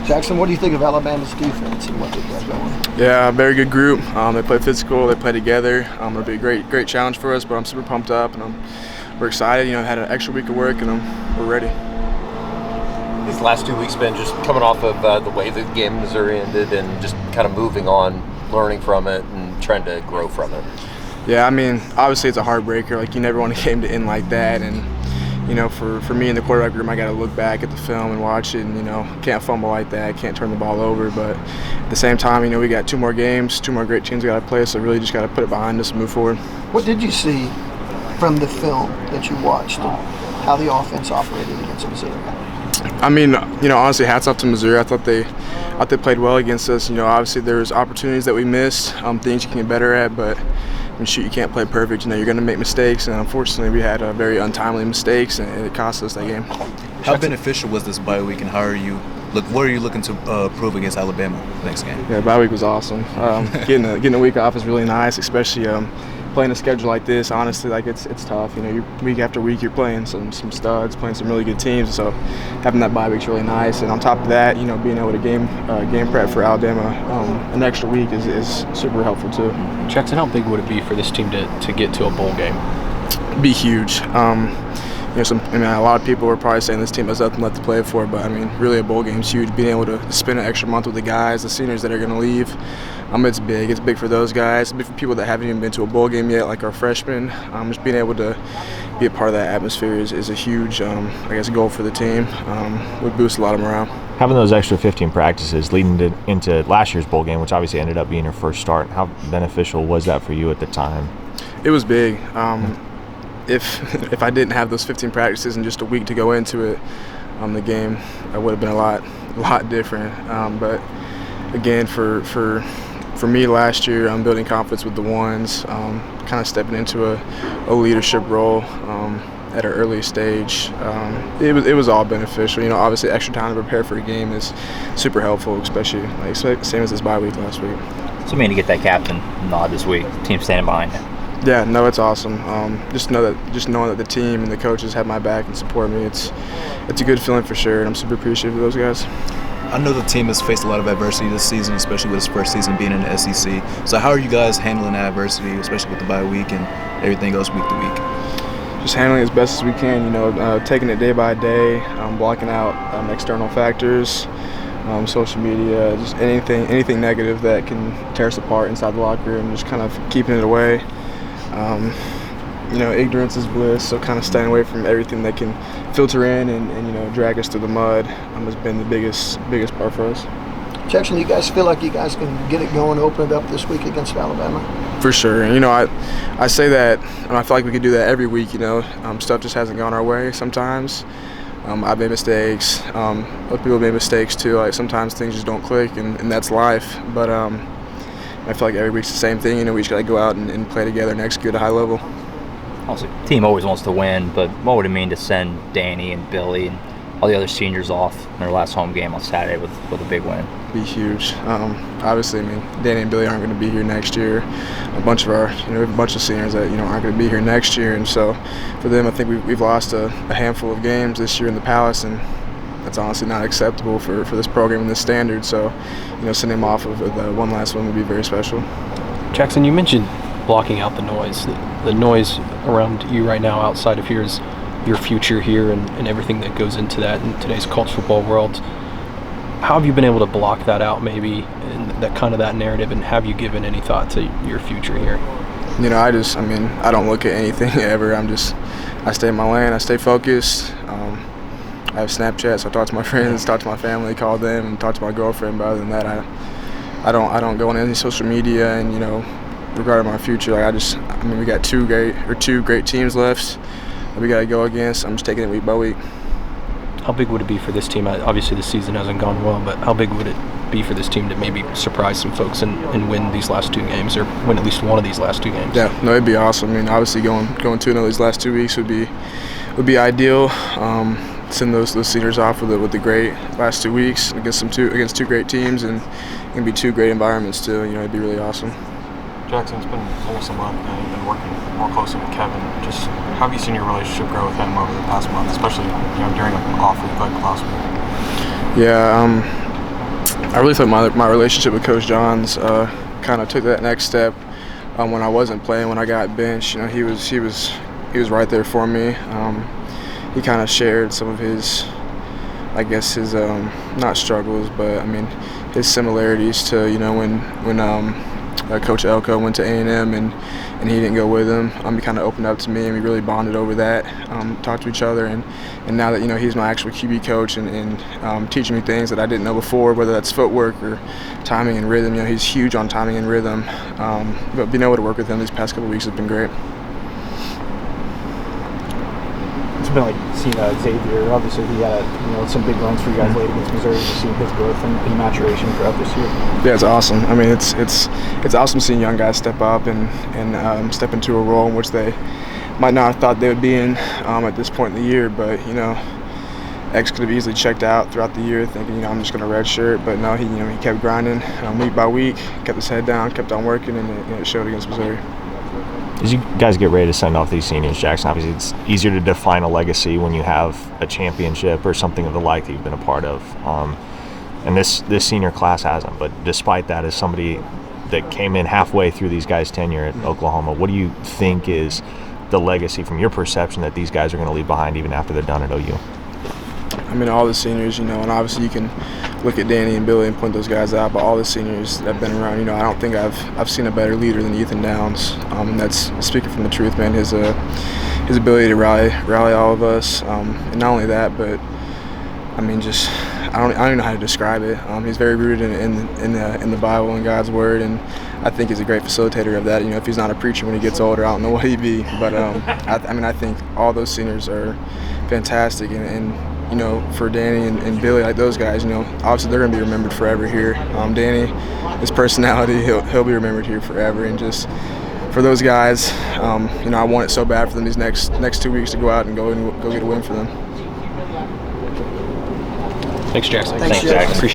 Jackson, what do you think of Alabama's defense and what they've got going? Yeah, very good group. They play physical. They play together. It'll be a great challenge for us. But I'm super pumped up, and we're excited. Had an extra week of work, and we're ready. These last 2 weeks been just coming off of the way the game in Missouri ended, and just kind of moving on, learning from it, and trying to grow from it. Yeah, obviously it's a heartbreaker. Like, you never want a game to end like that, and for me in the quarterback room, I got to look back at the film and watch it, and can't fumble like that, can't turn the ball over. But at the same time, we got 2 more games, 2 more great teams we got to play, so really just got to put it behind us and move forward. What did you see from the film that you watched and how the offense operated against Missouri? Honestly, hats off to Missouri. I thought they played well against us. Obviously there was opportunities that we missed, things you can get better at, but you can't play perfect. You're going to make mistakes, and unfortunately we had very untimely mistakes, and it cost us that game. How beneficial was this bye week, and what are you looking to prove against Alabama next game? Yeah, bye week was awesome. Getting a week off is really nice, especially playing a schedule like this. Honestly, it's tough. Week after week you're playing some studs, playing some really good teams. So having that bye week's really nice. And on top of that, being able to game prep for Alabama an extra week is super helpful too. Jackson, how big would it be for this team to get to a bowl game? Be huge. A lot of people were probably saying this team has nothing left to play for, but really a bowl game's huge. Being able to spend an extra month with the guys, the seniors that are going to leave, it's big. It's big for those guys. It's big for people that haven't even been to a bowl game yet, like our freshmen. Just being able to be a part of that atmosphere is a huge, goal for the team. Would boost a lot of morale. Having those extra 15 practices leading into last year's bowl game, which obviously ended up being your first start, how beneficial was that for you at the time? It was big. If I didn't have those 15 practices and just a week to go into it, the game, I would have been a lot different. But again, for me last year, I'm building confidence with the ones, kind of stepping into a leadership role at an early stage. It was all beneficial. Obviously extra time to prepare for a game is super helpful, especially same as this bye week last week. So to get that captain nod this week, team standing behind it. Yeah, no, it's awesome. Just knowing that the team and the coaches have my back and support me, it's a good feeling for sure, and I'm super appreciative of those guys. I know the team has faced a lot of adversity this season, especially with its first season being in the SEC. So how are you guys handling that adversity, especially with the bye week and everything else week to week? Just handling it as best as we can, taking it day by day, blocking out external factors, social media, just anything negative that can tear us apart inside the locker room, just kind of keeping it away. Ignorance is bliss, so kind of staying away from everything that can filter in and drag us through the mud has been the biggest part for us. Jackson, do you guys feel like you guys can get it going, open it up this week against Alabama? For sure. I say that, and I feel like we could do that every week. Stuff just hasn't gone our way sometimes. I've made mistakes. Other people have made mistakes too. Like, sometimes things just don't click, and that's life. But I feel like every week's the same thing. We just got to go out and play together and execute at a high level. Also, the team always wants to win, but what would it mean to send Danny and Billy and all the other seniors off in their last home game on Saturday with a big win? Be huge. Obviously, Danny and Billy aren't going to be here next year. A bunch of seniors that aren't going to be here next year, and so for them, I think we've lost a handful of games this year in the Palace, and that's honestly not acceptable for this program and this standard. So, sending them off of the one last one would be very special. Jackson, you mentioned blocking out the noise. The noise around you right now outside of here is your future here and everything that goes into that in today's college football world. How have you been able to block that out maybe, and that narrative, and have you given any thought to your future here? I don't look at anything ever. I stay in my lane, I stay focused. I have Snapchat, so I talk to my friends, talk to my family, call them, and talk to my girlfriend. But other than that, I don't go on any social media. And regarding my future, we got two great teams left that we got to go against. I'm just taking it week by week. How big would it be for this team? Obviously, the season hasn't gone well, but how big would it be for this team to maybe surprise some folks and win these last 2 games, or win at least one of these last 2 games? Yeah, no, it'd be awesome. Obviously, going 2-0 these last 2 weeks would be ideal. Send those seniors off with the great last 2 weeks against two great teams, and it can be 2 great environments too. It'd be really awesome. Jackson, it's been almost a month now. You've been working more closely with Kevin. Just how have you seen your relationship grow with him over the past month, especially during an off week like last week? Yeah, I really thought my relationship with Coach Johns kind of took that next step when I wasn't playing. When I got benched, you know, he was right there for me. He kind of shared some of his, I guess, his not struggles, but I mean his similarities to, you know, when Coach Elko went to A&M and he didn't go with him. He kind of opened up to me, and we really bonded over that, talked to each other, and now that, you know, he's my actual QB coach and teaching me things that I didn't know before, whether that's footwork or timing and rhythm. You know, he's huge on timing and rhythm. But being able to work with him these past couple of weeks has been great. It's been like seeing Xavier. Obviously, he had some big runs for you guys late against Missouri. Just seeing his growth and maturation throughout this year. Yeah, it's awesome. I mean, it's awesome seeing young guys step up and step into a role in which they might not have thought they would be in at this point in the year. But, you know, X could have easily checked out throughout the year, thinking, you know, I'm just going to redshirt. But no, he kept grinding week by week, kept his head down, kept on working, and it showed against Missouri. As you guys get ready to send off these seniors, Jackson, obviously it's easier to define a legacy when you have a championship or something of the like that you've been a part of. And this senior class hasn't. But despite that, as somebody that came in halfway through these guys' tenure at Oklahoma, what do you think is the legacy from your perception that these guys are going to leave behind even after they're done at OU? I mean, all the seniors, you know, and obviously you can look at Danny and Billy and point those guys out, but all the seniors that have been around, you know, I don't think I've seen a better leader than Ethan Downs, and that's speaking from the truth, man. His ability to rally all of us, and not only that, but I mean, just I don't even know how to describe it. He's very rooted in the Bible and God's Word, and I think he's a great facilitator of that. You know, if he's not a preacher when he gets older, I don't know what he'd be. But I mean, I think all those seniors are fantastic, and you know, for Danny and Billy, like those guys, you know, obviously they're going to be remembered forever here. Danny, his personality, he'll be remembered here forever. And just for those guys, you know, I want it so bad for them these next 2 weeks to go out and go get a win for them. Thanks, Jackson. Thanks, Jackson. Appreciate it.